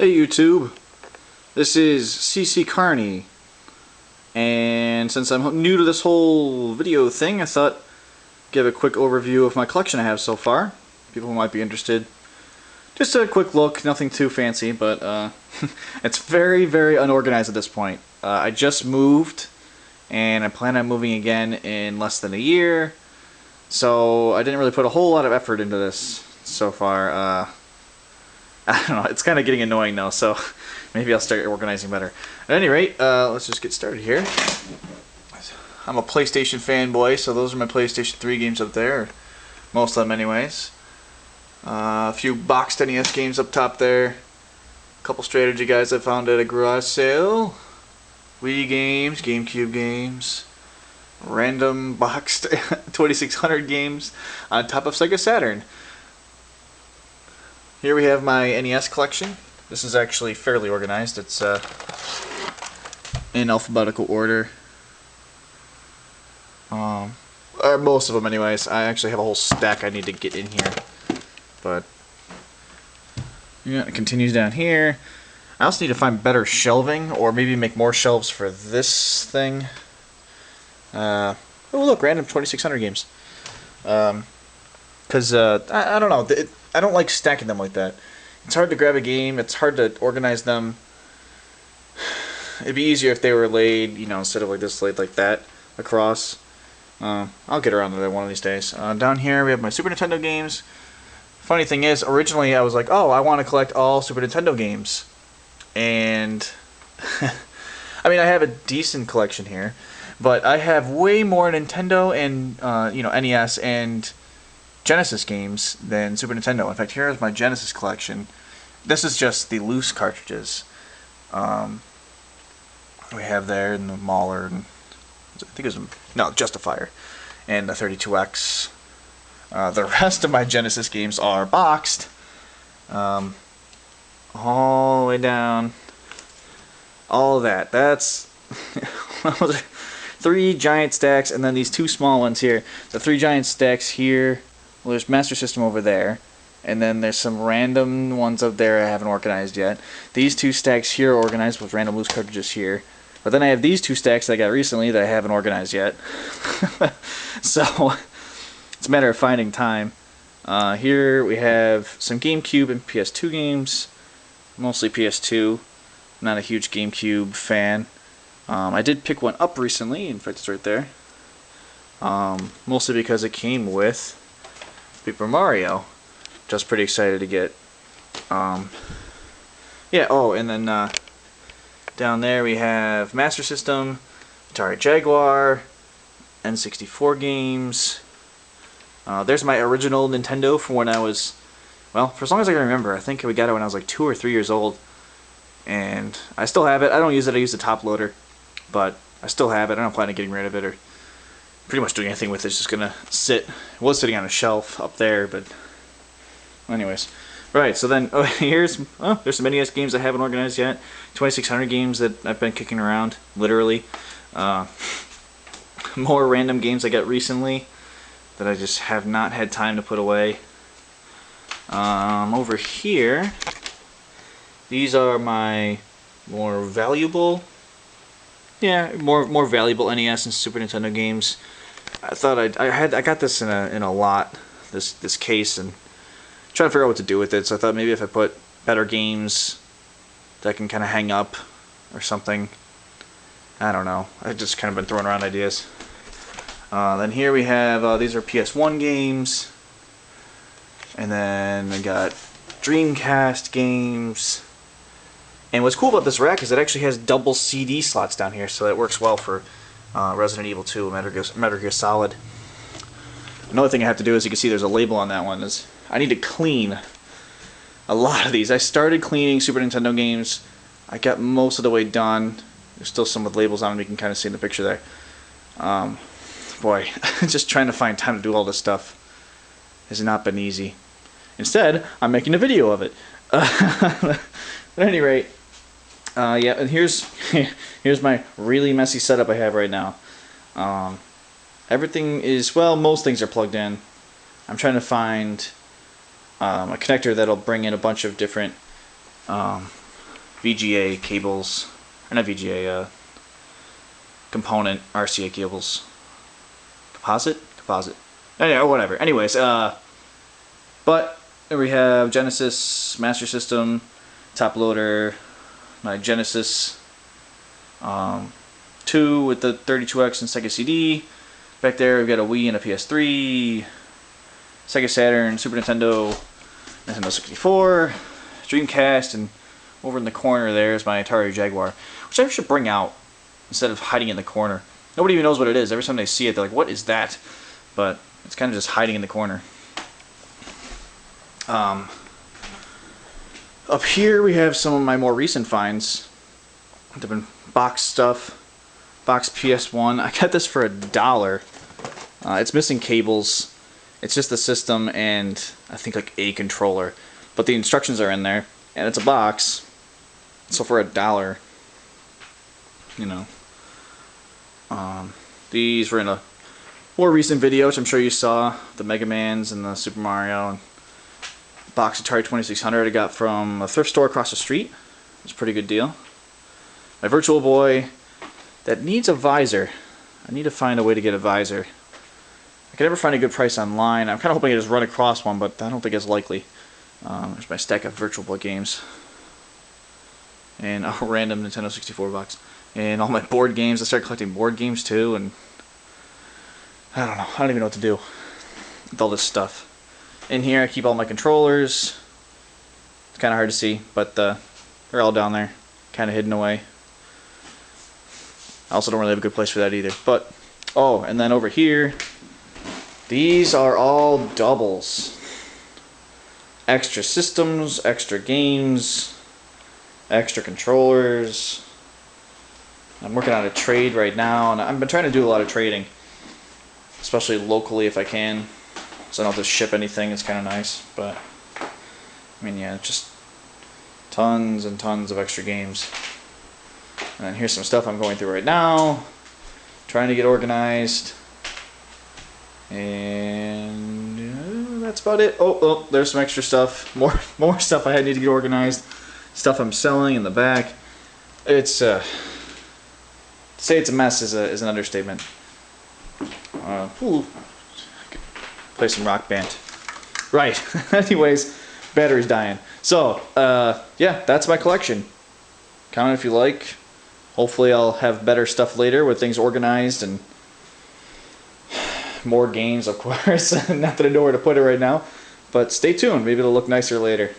Hey YouTube, this is CCCarnie, and since I'm new to this whole video thing, I thought I'd give a quick overview of my collection I have so far. People who might be interested. Just a quick look, nothing too fancy, but it's very unorganized at this point. I just moved, and I plan on moving again in less than a year, so I didn't really put a whole lot of effort into this so far. I don't know, it's kind of getting annoying now, so maybe I'll start organizing better. At any rate, let's just get started here. I'm a PlayStation fanboy, so those are my PlayStation 3 games up there. Most of them anyways. A few boxed NES games up top there. A couple strategy guides I found at a garage sale. Wii games, GameCube games. Random boxed 2600 games on top of Sega Saturn. Here we have my NES collection. This is actually fairly organized. It's in alphabetical order. Or most of them anyways. I actually have a whole stack I need to get in here. But yeah, it continues down here. I also need to find better shelving, or maybe make more shelves for this thing. Oh look, random 2600 games. Because I don't know. I don't like stacking them like that. It's hard to grab a game. It's hard to organize them. It'd be easier if they were laid, you know, instead of like this, laid like that across. I'll get around to that one of these days. Down here we have my Super Nintendo games. Funny thing is, originally I was like, oh, I want to collect all Super Nintendo games. And I mean, I have a decent collection here, but I have way more Nintendo and NES and Genesis games than Super Nintendo. In fact, here is my Genesis collection. This is just the loose cartridges. We have there in the Mauler, and I think it was Justifier, and the 32X. The rest of my Genesis games are boxed, all the way down. All of that. That's those are 3 giant stacks, and then these 2 small ones here. The 3 giant stacks here. Well, there's Master System over there, and then there's some random ones up there I haven't organized yet. These 2 stacks here are organized with random loose cartridges here. But then I have these 2 stacks that I got recently that I haven't organized yet. So it's a matter of finding time. Here we have some GameCube and PS2 games, mostly PS2. Not a huge GameCube fan. I did pick one up recently, in fact it's right there. Mostly because it came with Super Mario, which I was pretty excited to get. Yeah, oh, and then down there we have Master System, Atari Jaguar, N64 games. There's my original Nintendo from when I was, well, for as long as I can remember. I think we got it when I was like 2 or 3 years old. And I still have it. I don't use it, I use the top loader. But I still have it. I don't plan on getting rid of it or pretty much doing anything with it. It's just gonna sit. It was sitting on a shelf up there, but anyways. Right, so then there's some NES games I haven't organized yet. 2600 games that I've been kicking around, literally. More random games I got recently that I just have not had time to put away. Over here, these are my more valuable, more valuable NES and Super Nintendo games. I thought I got this in a lot, this case, and trying to figure out what to do with it. So I thought maybe if I put better games that I can kind of hang up or something. I don't know. I've just kind of been throwing around ideas. Then here we have these are PS1 games, and then I got Dreamcast games. And what's cool about this rack is it actually has double CD slots down here, so that works well for Resident Evil 2 and Metal Gear Solid. Another thing I have to do is, you can see there's a label on that one, is I need to clean a lot of these. I started cleaning Super Nintendo games. I got most of the way done. There's still some with labels on them, you can kind of see in the picture there. Boy, just trying to find time to do all this stuff has not been easy. Instead, I'm making a video of it. At any rate, yeah, and here's my really messy setup I have right now. Everything is, well, most things are plugged in. I'm trying to find a connector that'll bring in a bunch of different VGA cables, or not VGA, component RCA cables. Composite. Anyway, whatever. Anyways, but here we have Genesis Master System, top loader, my Genesis 2 with the 32X and Sega CD. Back there we've got a Wii and a PS3, Sega Saturn, Super Nintendo, Nintendo 64, Dreamcast, and over in the corner there is my Atari Jaguar, which I should bring out instead of hiding in the corner. Nobody even knows what it is. Every time they see it, they're like, what is that? But it's kind of just hiding in the corner. Up here we have some of my more recent finds. They've been box stuff. Box PS1. I got this for $1. It's missing cables. It's just the system and I think like a controller. But the instructions are in there. And it's a box. So for $1, you know. These were in a more recent video, which I'm sure you saw. The Mega Mans and the Super Mario. And box Atari 2600 I got from a thrift store across the street. It was a pretty good deal. My Virtual Boy that needs a visor. I need to find a way to get a visor. I can never find a good price online. I'm kind of hoping I just run across one, but I don't think it's likely. There's my stack of Virtual Boy games. And a random Nintendo 64 box. And all my board games. I started collecting board games too, and I don't know. I don't even know what to do with all this stuff. In here I keep all my controllers. It's kind of hard to see, but they're all down there, kind of hidden away. I also don't really have a good place for that either. But, oh, and then over here, these are all doubles. Extra systems, extra games, extra controllers. I'm working on a trade right now, and I've been trying to do a lot of trading, especially locally if I can, so I don't have to ship anything. It's kind of nice, but I mean, yeah, just tons and tons of extra games. And then here's some stuff I'm going through right now, trying to get organized, and that's about it. Oh, there's some extra stuff, more stuff I need to get organized, stuff I'm selling in the back. It's to say it's a mess is an understatement. Play some Rock Band. Right. Anyways, battery's dying. So, yeah, that's my collection. Comment if you like. Hopefully I'll have better stuff later with things organized and more games, of course. Not that I know where to put it right now. But stay tuned. Maybe it'll look nicer later.